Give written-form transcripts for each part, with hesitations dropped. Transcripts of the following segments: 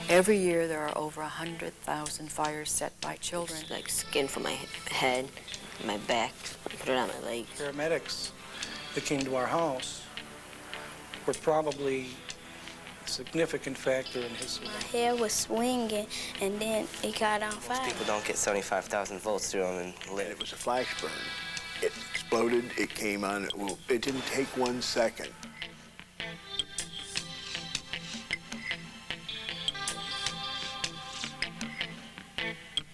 Every year there are over 100,000 fires set by children. It's like skin from my head, my back, put it on my legs. Paramedics that came to our house were probably a significant factor in his survival. My hair was swinging, and then it got on fire. Most people don't get 75,000 volts through them and live. It was a flash burn. It exploded, it came on, it didn't take 1 second.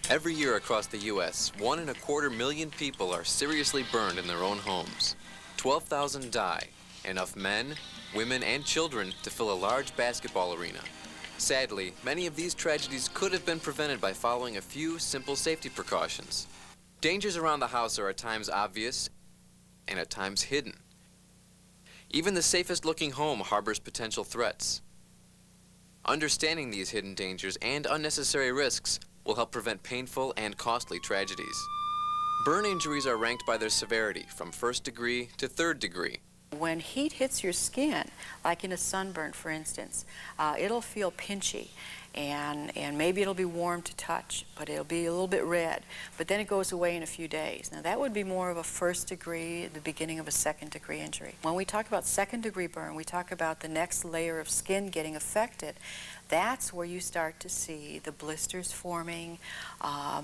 Every year across the U.S., 1.25 million people are seriously burned in their own homes. 12,000 die, enough men, women, and children to fill a large basketball arena. Sadly, many of these tragedies could have been prevented by following a few simple safety precautions. Dangers around the house are at times obvious and at times hidden. Even the safest looking home harbors potential threats. Understanding these hidden dangers and unnecessary risks will help prevent painful and costly tragedies. Burn injuries are ranked by their severity from 1st degree to 3rd degree. When heat hits your skin, like in a sunburn for instance, it'll feel pinchy and maybe it'll be warm to touch, but it'll be a little bit red, but then it goes away in a few days. Now that would be more of a 1st degree, the beginning of a 2nd degree injury. When we talk about 2nd degree burn, we talk about the next layer of skin getting affected. That's where you start to see the blisters forming,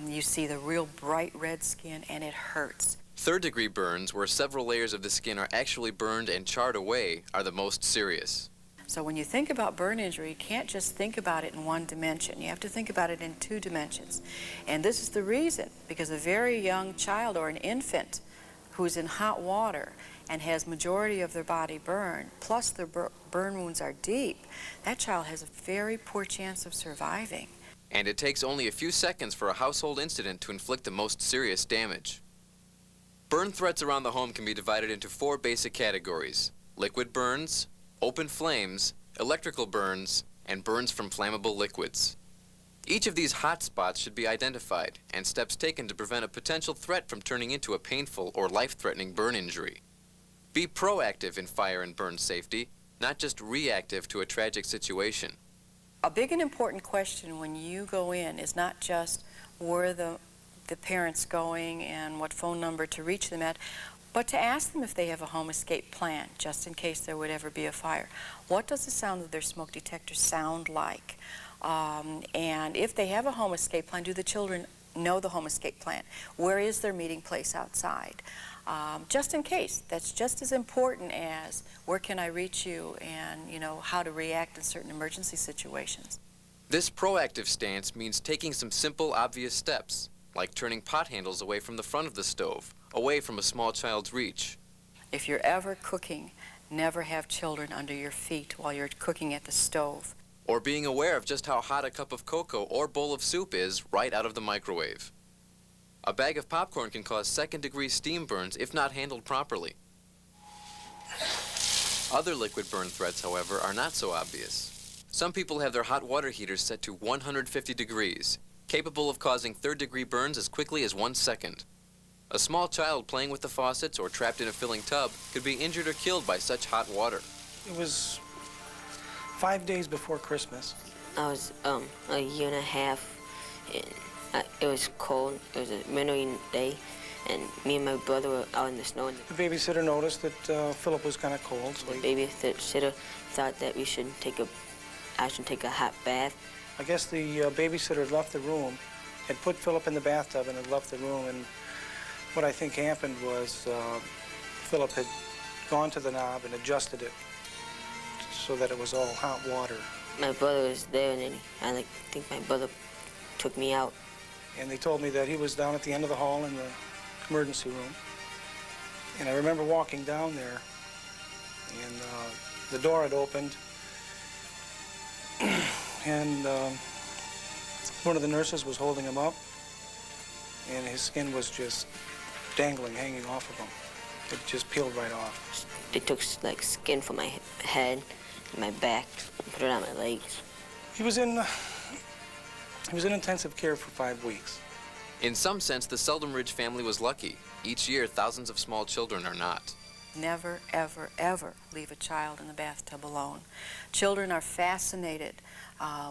you see the real bright red skin, and it hurts. 3rd degree burns, where several layers of the skin are actually burned and charred away, are the most serious. So when you think about burn injury, you can't just think about it in one dimension. You have to think about it in 2 dimensions. And this is the reason, because a very young child or an infant who's in hot water and has majority of their body burned, plus their burn wounds are deep, that child has a very poor chance of surviving. And it takes only a few seconds for a household incident to inflict the most serious damage. Burn threats around the home can be divided into 4 basic categories: liquid burns, open flames, electrical burns, and burns from flammable liquids. Each of these hot spots should be identified and steps taken to prevent a potential threat from turning into a painful or life-threatening burn injury. Be proactive in fire and burn safety, not just reactive to a tragic situation. A big and important question when you go in is not just where the parents going and what phone number to reach them at, but to ask them if they have a home escape plan, just in case there would ever be a fire. What does the sound of their smoke detector sound like? And if they have a home escape plan, do the children know the home escape plan? Where is their meeting place outside? Just in case. That's just as important as where can I reach you and, you know, how to react in certain emergency situations. This proactive stance means taking some simple, obvious steps, like turning pot handles away from the front of the stove, away from a small child's reach. If you're ever cooking, never have children under your feet while you're cooking at the stove. Or being aware of just how hot a cup of cocoa or bowl of soup is right out of the microwave. A bag of popcorn can cause 2nd degree steam burns if not handled properly. Other liquid burn threats, however, are not so obvious. Some people have their hot water heaters set to 150 degrees, capable of causing 3rd degree burns as quickly as 1 second. A small child playing with the faucets or trapped in a filling tub could be injured or killed by such hot water. It was 5 days before Christmas. I was a year and a half, and it was cold. It was a rainy day, and me and my brother were out in the snow. The babysitter noticed that Philip was kind of cold, so The babysitter thought that I should take a hot bath. I guess the babysitter had left the room, had put Philip in the bathtub and had left the room, and what I think happened was Philip had gone to the knob and adjusted it so that it was all hot water. My brother was there, and then I think my brother took me out. And they told me that he was down at the end of the hall in the emergency room. And I remember walking down there, and the door had opened, and one of the nurses was holding him up, and his skin was just dangling, hanging off of him. It just peeled right off. They took like skin from my head, my back, and put it on my legs. He was in intensive care for 5 weeks. In some sense, the Seldom Ridge family was lucky. Each year, thousands of small children are not. never, ever, ever leave a child in the bathtub alone. Children are fascinated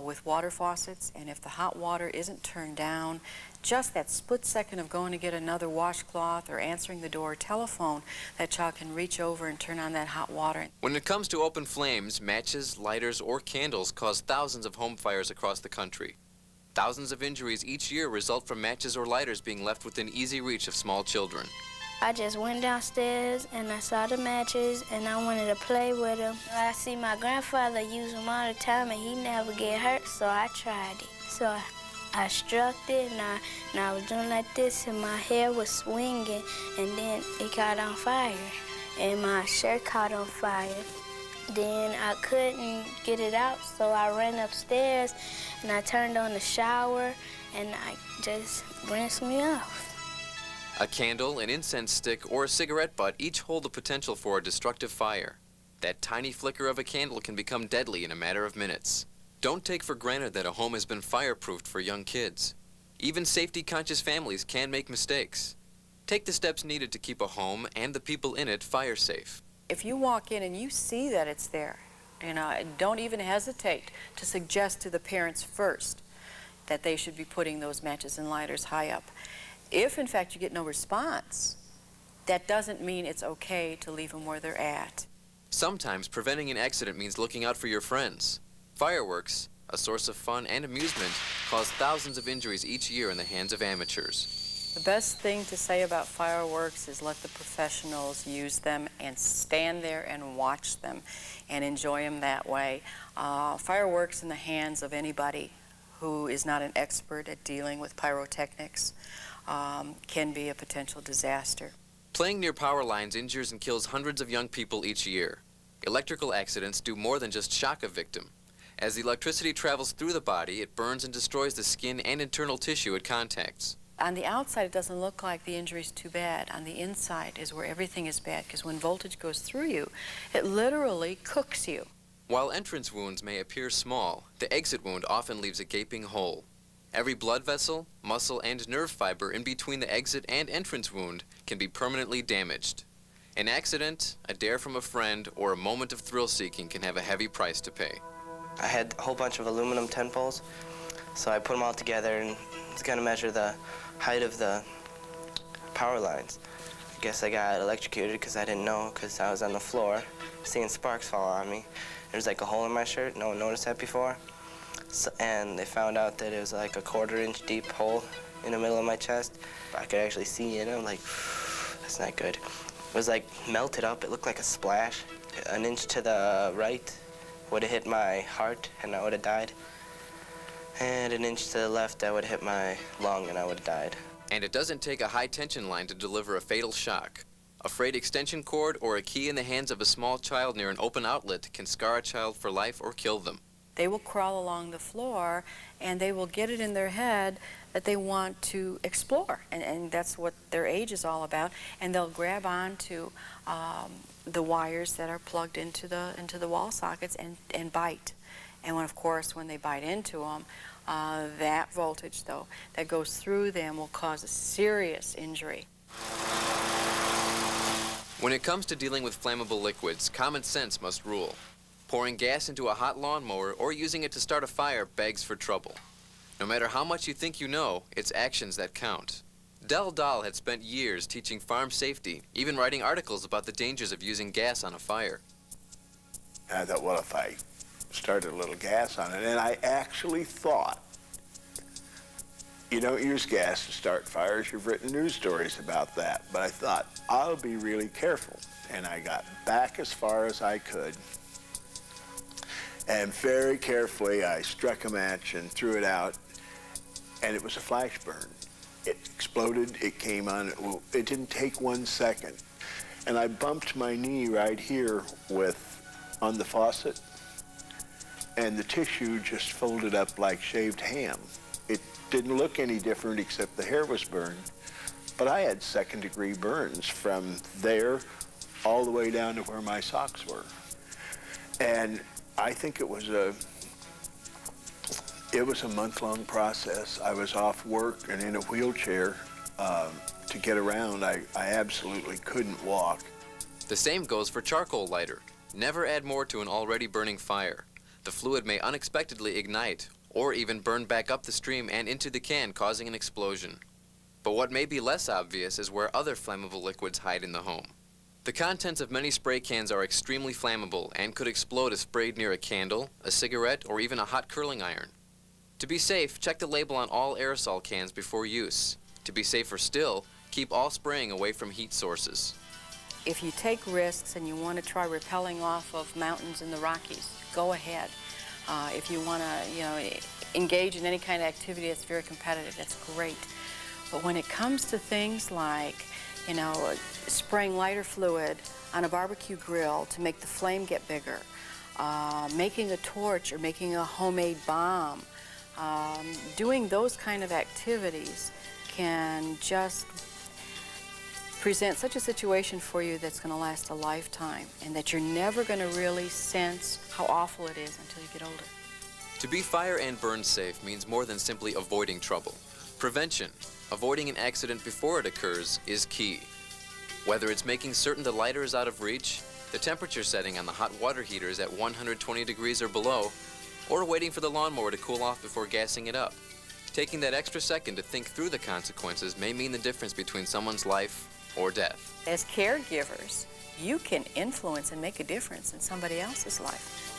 with water faucets, and if the hot water isn't turned down, just that split second of going to get another washcloth or answering the door or telephone, that child can reach over and turn on that hot water. When it comes to open flames, matches, lighters, or candles cause thousands of home fires across the country. Thousands of injuries each year result from matches or lighters being left within easy reach of small children. I just went downstairs and I saw the matches and I wanted to play with them. I see my grandfather use them all the time and he never get hurt, so I tried it. So I struck it and I was doing like this and my hair was swinging and then it caught on fire and my shirt caught on fire. Then I couldn't get it out, so I ran upstairs and I turned on the shower and I just rinsed me off. A candle, an incense stick, or a cigarette butt each hold the potential for a destructive fire. That tiny flicker of a candle can become deadly in a matter of minutes. Don't take for granted that a home has been fireproofed for young kids. Even safety-conscious families can make mistakes. Take the steps needed to keep a home and the people in it fire safe. If you walk in and you see that it's there, don't even hesitate to suggest to the parents first that they should be putting those matches and lighters high up. If, in fact, you get no response, that doesn't mean it's okay to leave them where they're at. Sometimes preventing an accident means looking out for your friends. Fireworks, a source of fun and amusement, cause thousands of injuries each year in the hands of amateurs. The best thing to say about fireworks is let the professionals use them and stand there and watch them and enjoy them that way. Fireworks in the hands of anybody who is not an expert at dealing with pyrotechnics can be a potential disaster. Playing near power lines injures and kills hundreds of young people each year. Electrical accidents do more than just shock a victim. As the electricity travels through the body, it burns and destroys the skin and internal tissue it contacts. On the outside, it doesn't look like the injury's too bad. On the inside is where everything is bad, because when voltage goes through you, it literally cooks you. While entrance wounds may appear small, the exit wound often leaves a gaping hole. Every blood vessel, muscle, and nerve fiber in between the exit and entrance wound can be permanently damaged. An accident, a dare from a friend, or a moment of thrill-seeking can have a heavy price to pay. I had a whole bunch of aluminum 10 poles, so I put them all together and was gonna measure the height of the power lines. I guess I got electrocuted because I didn't know, because I was on the floor seeing sparks fall on me. There was like a hole in my shirt. No one noticed that before. So, and they found out that it was like a 1/4 inch deep hole in the middle of my chest. I could actually see in it. I'm like, that's not good. It was like melted up. It looked like a splash. An inch to the right would have hit my heart and I would have died. And an inch to the left, I would have hit my lung and I would have died. And it doesn't take a high-tension line to deliver a fatal shock. A frayed extension cord or a key in the hands of a small child near an open outlet can scar a child for life or kill them. They will crawl along the floor and they will get it in their head that they want to explore, and that's what their age is all about, and they'll grab onto the wires that are plugged into the wall sockets and bite. And when, of course, when they bite into them, that voltage, though, that goes through them will cause a serious injury. When it comes to dealing with flammable liquids, common sense must rule. Pouring gas into a hot lawnmower or using it to start a fire begs for trouble. No matter how much you think you know, it's actions that count. Del Dahl had spent years teaching farm safety, even writing articles about the dangers of using gas on a fire. I thought, well, if I started a little gas on it, and I actually thought, you don't use gas to start fires. You've written news stories about that. But I thought, I'll be really careful. And I got back as far as I could. And very carefully, I struck a match and threw it out. And it was a flash burn. It exploded. It came on. It didn't take 1 second. And I bumped my knee right here on the faucet. And the tissue just folded up like shaved ham. It didn't look any different except the hair was burned. But I had second-degree burns from there all the way down to where my socks were. And I think it was a month-long process. I was off work and in a wheelchair to get around. I absolutely couldn't walk. The same goes for charcoal lighter. Never add more to an already burning fire. The fluid may unexpectedly ignite or even burn back up the stream and into the can, causing an explosion. But what may be less obvious is where other flammable liquids hide in the home. The contents of many spray cans are extremely flammable and could explode if sprayed near a candle, a cigarette, or even a hot curling iron. To be safe, check the label on all aerosol cans before use. To be safer still, keep all spraying away from heat sources. If you take risks and you want to try rappelling off of mountains in the Rockies, go ahead. If you want to, engage in any kind of activity that's very competitive, that's great. But when it comes to things like, spraying lighter fluid on a barbecue grill to make the flame get bigger, making a torch or making a homemade bomb, doing those kind of activities can just present such a situation for you that's going to last a lifetime, and that you're never going to really sense how awful it is until you get older. To be fire and burn safe means more than simply avoiding trouble. Prevention, avoiding an accident before it occurs, is key. Whether it's making certain the lighter is out of reach, the temperature setting on the hot water heater is at 120 degrees or below, or waiting for the lawnmower to cool off before gassing it up. Taking that extra second to think through the consequences may mean the difference between someone's life or death. As caregivers, you can influence and make a difference in somebody else's life.